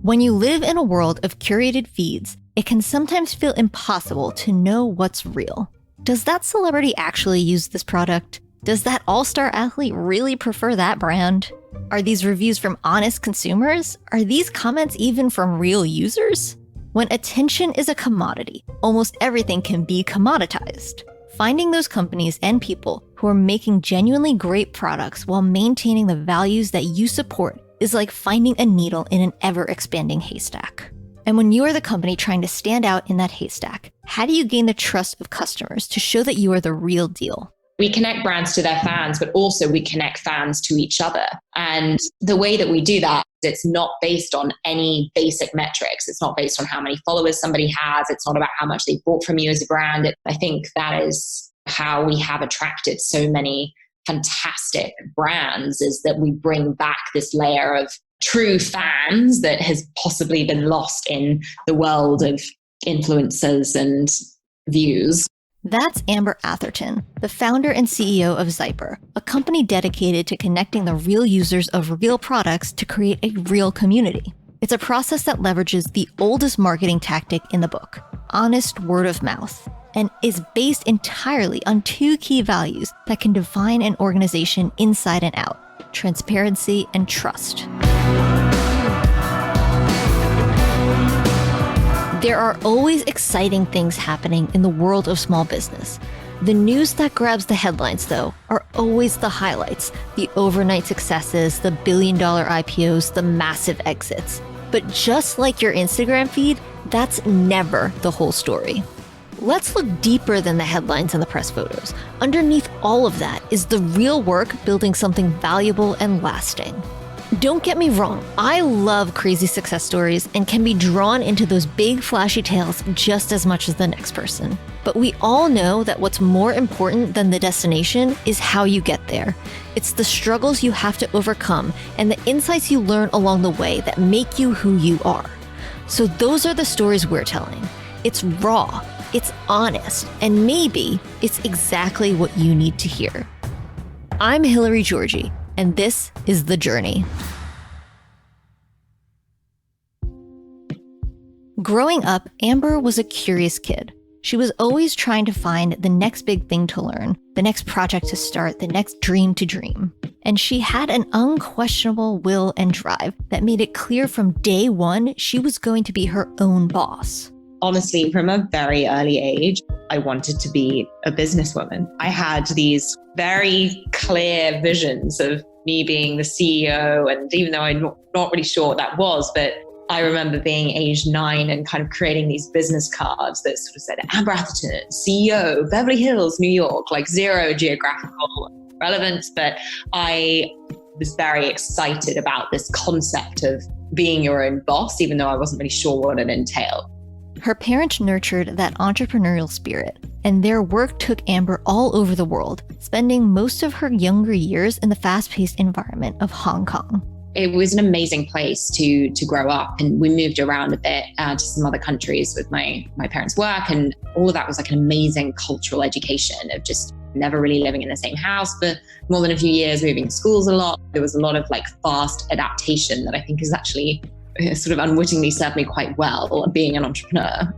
When you live in a world of curated feeds, it can sometimes feel impossible to know what's real. Does that celebrity actually use this product? Does that all-star athlete really prefer that brand? Are these reviews from honest consumers? Are these comments even from real users? When attention is a commodity, almost everything can be commoditized. Finding those companies and people who are making genuinely great products while maintaining the values that you support is like finding a needle in an ever-expanding haystack. And when you are the company trying to stand out in that haystack, how do you gain the trust of customers to show that you are the real deal? We connect brands to their fans, but also we connect fans to each other. And the way that we do that, it's not based on any basic metrics. It's not based on how many followers somebody has. It's not about how much they bought from you as a brand. I think that is how we have attracted so many fantastic brands, is that we bring back this layer of true fans that has possibly been lost in the world of influencers and views. That's Amber Atherton, the founder and CEO of Zyper, a company dedicated to connecting the real users of real products to create a real community. It's a process that leverages the oldest marketing tactic in the book, honest word of mouth, and is based entirely on two key values that can define an organization inside and out: transparency and trust. There are always exciting things happening in the world of small business. The news that grabs the headlines, though, are always the highlights: the overnight successes, the billion-dollar IPOs, the massive exits. But just like your Instagram feed, that's never the whole story. Let's look deeper than the headlines and the press photos. Underneath all of that is the real work building something valuable and lasting. Don't get me wrong, I love crazy success stories and can be drawn into those big flashy tales just as much as the next person. But we all know that what's more important than the destination is how you get there. It's the struggles you have to overcome and the insights you learn along the way that make you who you are. So those are the stories we're telling. It's raw, it's honest, and maybe it's exactly what you need to hear. I'm Hillary Georgie, and this is The Journey. Growing up, Amber was a curious kid. She was always trying to find the next big thing to learn, the next project to start, the next dream to dream. And she had an unquestionable will and drive that made it clear from day one she was going to be her own boss. Honestly, from a very early age, I wanted to be a businesswoman. I had these very clear visions of me being the CEO, and even though I'm not really sure what that was, but I remember being age 9 and kind of creating these business cards that sort of said Amber Atherton, CEO, Beverly Hills, New York, like zero geographical relevance. But I was very excited about this concept of being your own boss, even though I wasn't really sure what it entailed. Her parents nurtured that entrepreneurial spirit, and their work took Amber all over the world, spending most of her younger years in the fast-paced environment of Hong Kong. It was an amazing place to grow up, and we moved around a bit to some other countries with my parents' work, and all of that was like an amazing cultural education of just never really living in the same house for more than a few years, moving schools a lot. There was a lot of like fast adaptation that I think is actually sort of unwittingly served me quite well being an entrepreneur.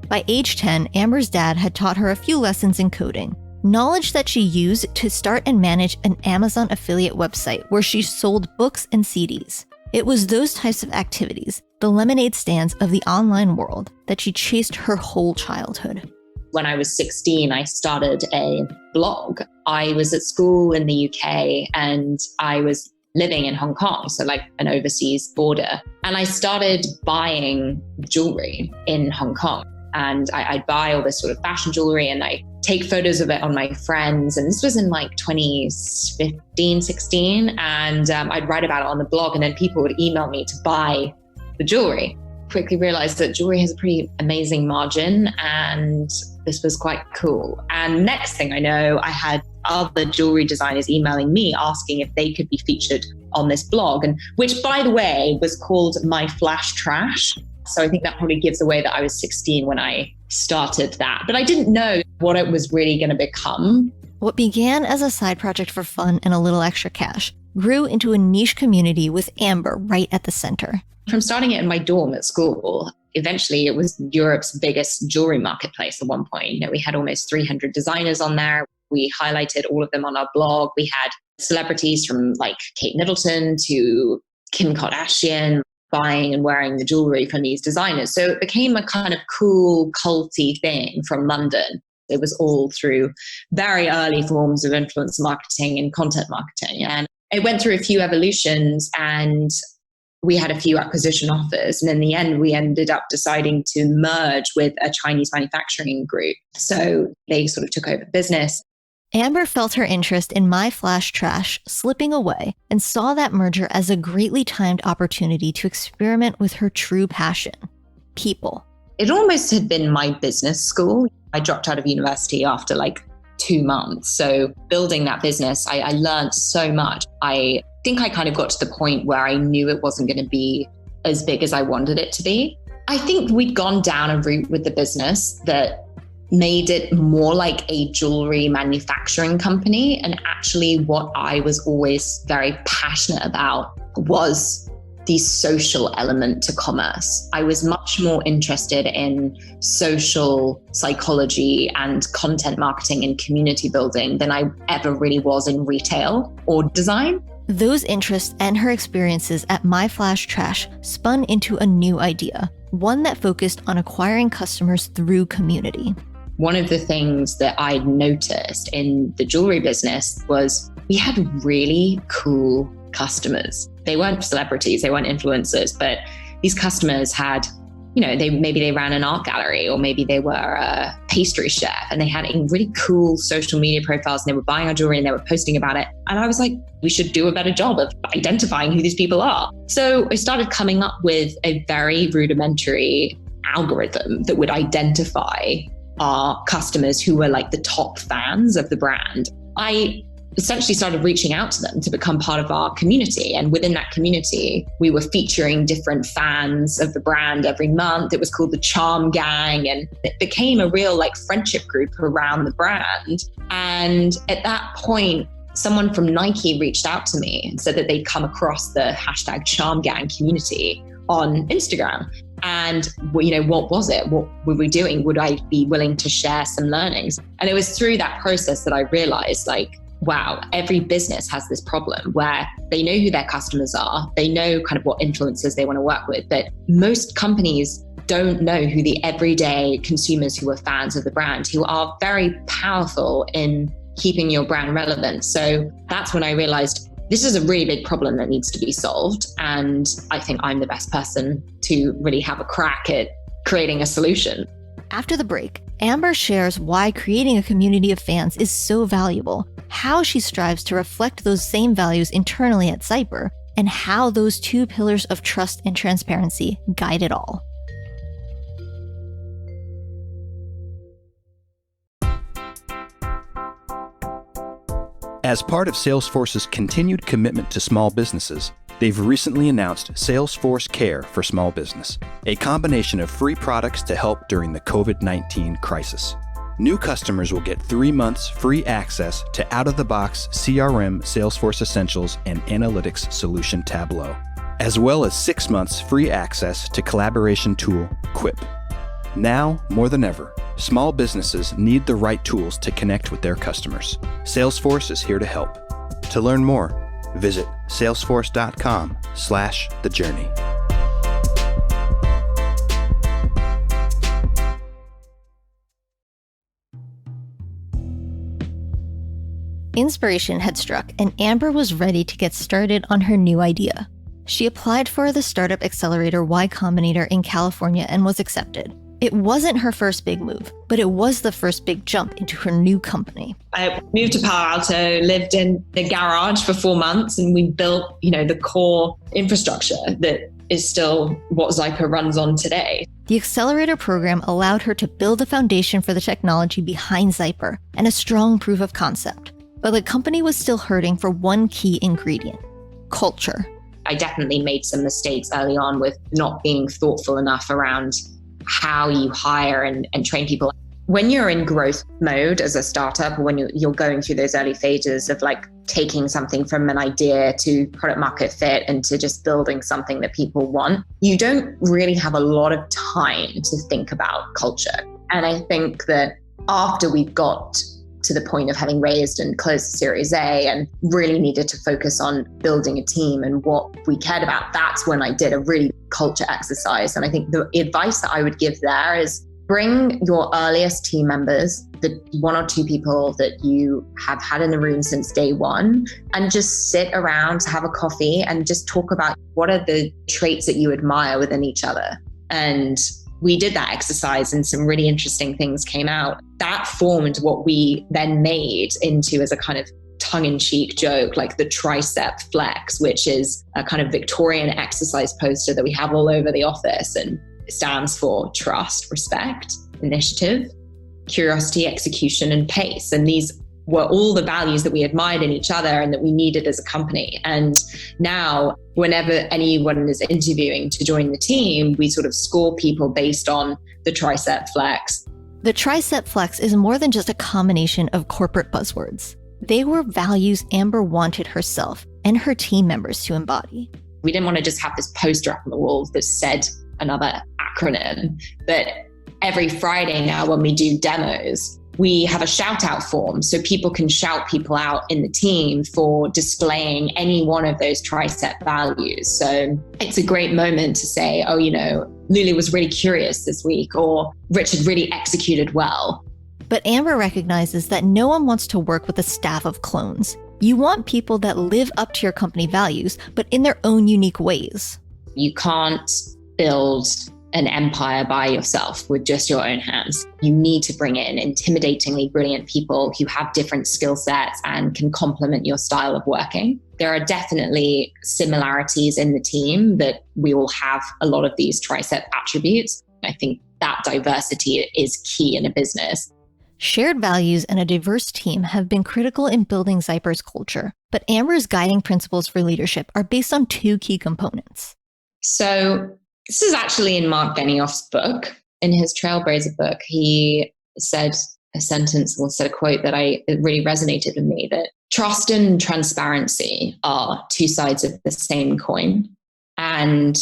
By age 10, Amber's dad had taught her a few lessons in coding, knowledge that she used to start and manage an Amazon affiliate website where she sold books and CDs. It was those types of activities, the lemonade stands of the online world, that she chased her whole childhood. When I was 16, I started a blog. I was at school in the UK and I was living in Hong Kong, so like an overseas border. And I started buying jewelry in Hong Kong. And I'd buy all this sort of fashion jewelry and I take photos of it on my friends. And this was in like 2015, 16. And I'd write about it on the blog, and then people would email me to buy the jewelry. Quickly realized that jewelry has a pretty amazing margin, and this was quite cool. And next thing I know, I had other jewelry designers emailing me asking if they could be featured on this blog, and which, by the way, was called My Flash Trash. So I think that probably gives away that I was 16 when I started that. But I didn't know what it was really going to become. What began as a side project for fun and a little extra cash grew into a niche community with Amber right at the center. From starting it in my dorm at school, eventually it was Europe's biggest jewelry marketplace at one point. We had almost 300 designers on there. We highlighted all of them on our blog. We had celebrities from like Kate Middleton to Kim Kardashian buying and wearing the jewelry from these designers. So it became a kind of cool, culty thing from London. It was all through very early forms of influencer marketing and content marketing. And it went through a few evolutions, and we had a few acquisition offers. And in the end, we ended up deciding to merge with a Chinese manufacturing group. So they sort of took over the business. Amber felt her interest in My Flash Trash slipping away and saw that merger as a greatly timed opportunity to experiment with her true passion, people. It almost had been my business school. I dropped out of university after like 2 months. So building that business, I learned so much. I think I kind of got to the point where I knew it wasn't going to be as big as I wanted it to be. I think we'd gone down a route with the business that made it more like a jewelry manufacturing company. And actually what I was always very passionate about was the social element to commerce. I was much more interested in social psychology and content marketing and community building than I ever really was in retail or design. Those interests and her experiences at My Flash Trash spun into a new idea, one that focused on acquiring customers through community. One of the things that I noticed in the jewelry business was we had really cool customers. They weren't celebrities, they weren't influencers, but these customers had, maybe they ran an art gallery, or maybe they were a pastry chef, and they had really cool social media profiles, and they were buying our jewelry and they were posting about it. And I was like, we should do a better job of identifying who these people are. So I started coming up with a very rudimentary algorithm that would identify our customers who were like the top fans of the brand. I essentially started reaching out to them to become part of our community. And within that community, we were featuring different fans of the brand every month. It was called the Charm Gang, and it became a real like friendship group around the brand. And at that point, someone from Nike reached out to me and said that they'd come across the hashtag Charm Gang community on Instagram. And, what was it? What were we doing? Would I be willing to share some learnings? And it was through that process that I realized, like, wow, every business has this problem where they know who their customers are. They know kind of what influencers they want to work with. But most companies don't know who the everyday consumers who are fans of the brand, who are very powerful in keeping your brand relevant. So that's when I realized this is a really big problem that needs to be solved. And I think I'm the best person to really have a crack at creating a solution. After the break, Amber shares why creating a community of fans is so valuable, how she strives to reflect those same values internally at Zyper, and how those two pillars of trust and transparency guide it all. As part of Salesforce's continued commitment to small businesses, they've recently announced Salesforce Care for Small Business, a combination of free products to help during the COVID-19 crisis. New customers will get 3 months free access to out-of-the-box CRM Salesforce Essentials and Analytics Solution Tableau, as well as 6 months free access to collaboration tool Quip. Now, more than ever, small businesses need the right tools to connect with their customers. Salesforce is here to help. To learn more, visit salesforce.com/thejourney. Inspiration had struck, and Amber was ready to get started on her new idea. She applied for the startup accelerator Y Combinator in California and was accepted. It wasn't her first big move, but it was the first big jump into her new company. I moved to Palo Alto, lived in the garage for 4 months, and we built, the core infrastructure that is still what Zyper runs on today. The accelerator program allowed her to build a foundation for the technology behind Zyper and a strong proof of concept. But the company was still hurting for one key ingredient: culture. I definitely made some mistakes early on with not being thoughtful enough around how you hire and train people. When you're in growth mode as a startup, or when you're going through those early phases of like taking something from an idea to product market fit and to just building something that people want, you don't really have a lot of time to think about culture. And I think that after we got to the point of having raised and closed the Series A and really needed to focus on building a team and what we cared about, that's when I did a really culture exercise. And I think the advice that I would give there is bring your earliest team members, the 1 or 2 people that you have had in the room since day one, and just sit around to have a coffee and just talk about what are the traits that you admire within each other. And we did that exercise and some really interesting things came out. That formed what we then made into as a kind of tongue-in-cheek joke, like the tricep flex, which is a kind of Victorian exercise poster that we have all over the office. And it stands for trust, respect, initiative, curiosity, execution, and pace. And these were all the values that we admired in each other and that we needed as a company. And now, whenever anyone is interviewing to join the team, we sort of score people based on the tricep flex. The tricep flex is more than just a combination of corporate buzzwords. They were values Amber wanted herself and her team members to embody. We didn't want to just have this poster up on the wall that said another acronym, but every Friday now when we do demos, we have a shout out form so people can shout people out in the team for displaying any one of those tricep values. So it's a great moment to say, oh, Lulu was really curious this week, or Richard really executed well. But Amber recognizes that no one wants to work with a staff of clones. You want people that live up to your company values, but in their own unique ways. You can't build an empire by yourself with just your own hands. You need to bring in intimidatingly brilliant people who have different skill sets and can complement your style of working. There are definitely similarities in the team that we all have a lot of these tricep attributes. I think that diversity is key in a business. Shared values and a diverse team have been critical in building Zyper's culture, but Amber's guiding principles for leadership are based on 2 key components. So this is actually in Mark Benioff's book. In his Trailblazer book, he said a sentence or said a quote that it really resonated with me, that trust and transparency are 2 sides of the same coin. And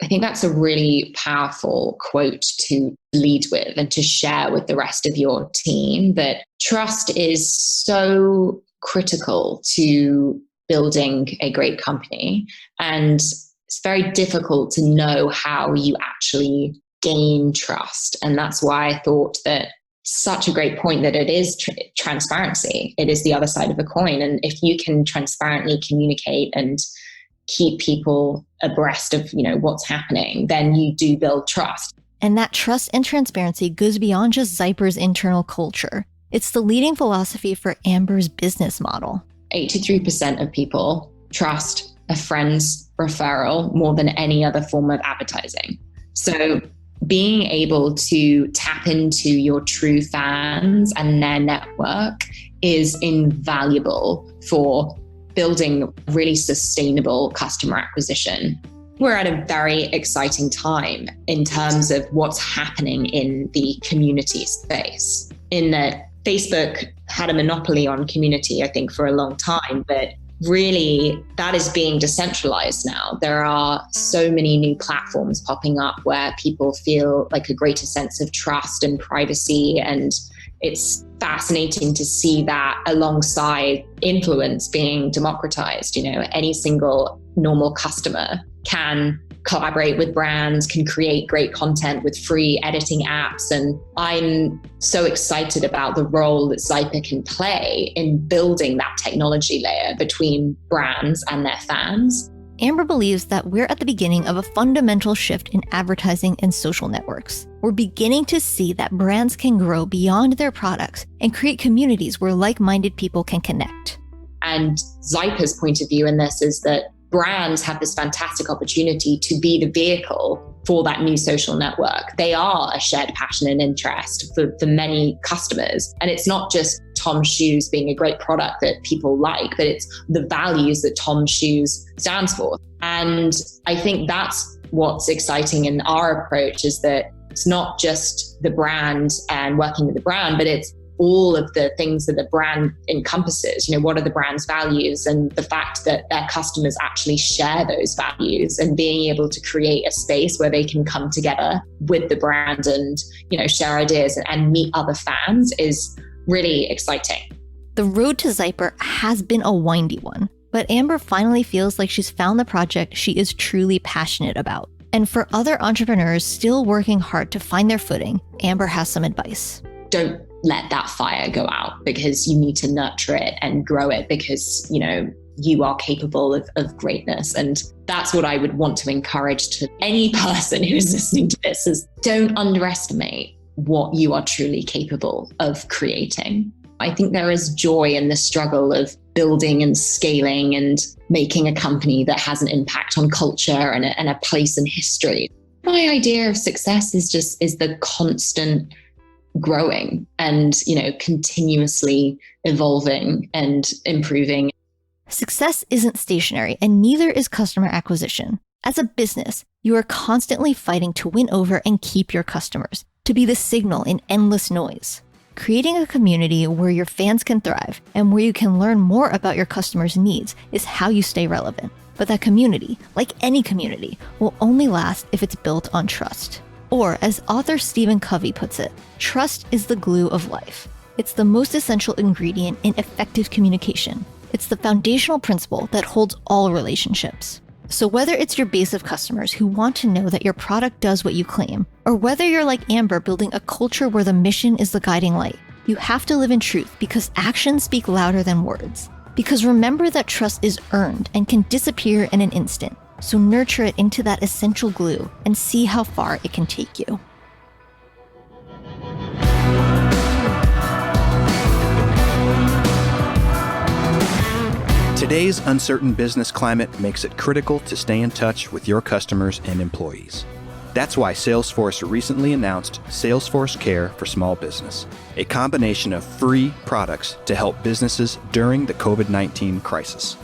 I think that's a really powerful quote to lead with and to share with the rest of your team, that trust is so critical to building a great company. And it's very difficult to know how you actually gain trust. And that's why I thought that such a great point that it is transparency. It is the other side of the coin. And if you can transparently communicate and keep people abreast of, what's happening, then you do build trust. And that trust and transparency goes beyond just Zyper's internal culture. It's the leading philosophy for Amber's business model. 83% of people trust a friend's referral more than any other form of advertising. So being able to tap into your true fans and their network is invaluable for building really sustainable customer acquisition. We're at a very exciting time in terms of what's happening in the community space, in that Facebook had a monopoly on community, I think, for a long time, but really that is being decentralized now. There are so many new platforms popping up where people feel like a greater sense of trust and privacy, and it's fascinating to see that alongside influence being democratized. Any single normal customer can collaborate with brands, can create great content with free editing apps. And I'm so excited about the role that Zyper can play in building that technology layer between brands and their fans. Amber believes that we're at the beginning of a fundamental shift in advertising and social networks. We're beginning to see that brands can grow beyond their products and create communities where like-minded people can connect. And Zyper's point of view in this is that brands have this fantastic opportunity to be the vehicle for that new social network. They are a shared passion and interest for many customers. And it's not just Tom's Shoes being a great product that people like, but it's the values that Tom's Shoes stands for. And I think that's what's exciting in our approach, is that it's not just the brand and working with the brand, but it's all of the things that the brand encompasses. What are the brand's values, and the fact that their customers actually share those values, and being able to create a space where they can come together with the brand and, share ideas and meet other fans is really exciting. The road to Zyper has been a windy one, but Amber finally feels like she's found the project she is truly passionate about. And for other entrepreneurs still working hard to find their footing, Amber has some advice. Don't let that fire go out, because you need to nurture it and grow it, because, you are capable of greatness. And that's what I would want to encourage to any person who is listening to this, is don't underestimate what you are truly capable of creating. I think there is joy in the struggle of building and scaling and making a company that has an impact on culture and a place in history. My idea of success is the constant growing and, continuously evolving and improving. Success isn't stationary, and neither is customer acquisition. As a business, you are constantly fighting to win over and keep your customers, to be the signal in endless noise. Creating a community where your fans can thrive and where you can learn more about your customers' needs is how you stay relevant. But that community, like any community, will only last if it's built on trust. Or, as author Stephen Covey puts it, trust is the glue of life. It's the most essential ingredient in effective communication. It's the foundational principle that holds all relationships. So whether it's your base of customers who want to know that your product does what you claim, or whether you're like Amber building a culture where the mission is the guiding light, you have to live in truth, because actions speak louder than words. Because remember that trust is earned and can disappear in an instant. So nurture it into that essential glue and see how far it can take you. Today's uncertain business climate makes it critical to stay in touch with your customers and employees. That's why Salesforce recently announced Salesforce Care for Small Business, a combination of free products to help businesses during the COVID-19 crisis.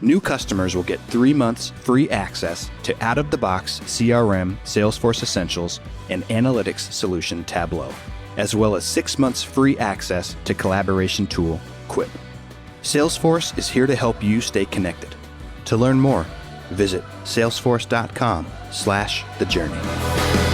New customers will get 3 months free access to out-of-the-box CRM Salesforce Essentials and analytics solution Tableau, as well as 6 months free access to collaboration tool Quip. Salesforce is here to help you stay connected. To learn more, visit salesforce.com/thejourney.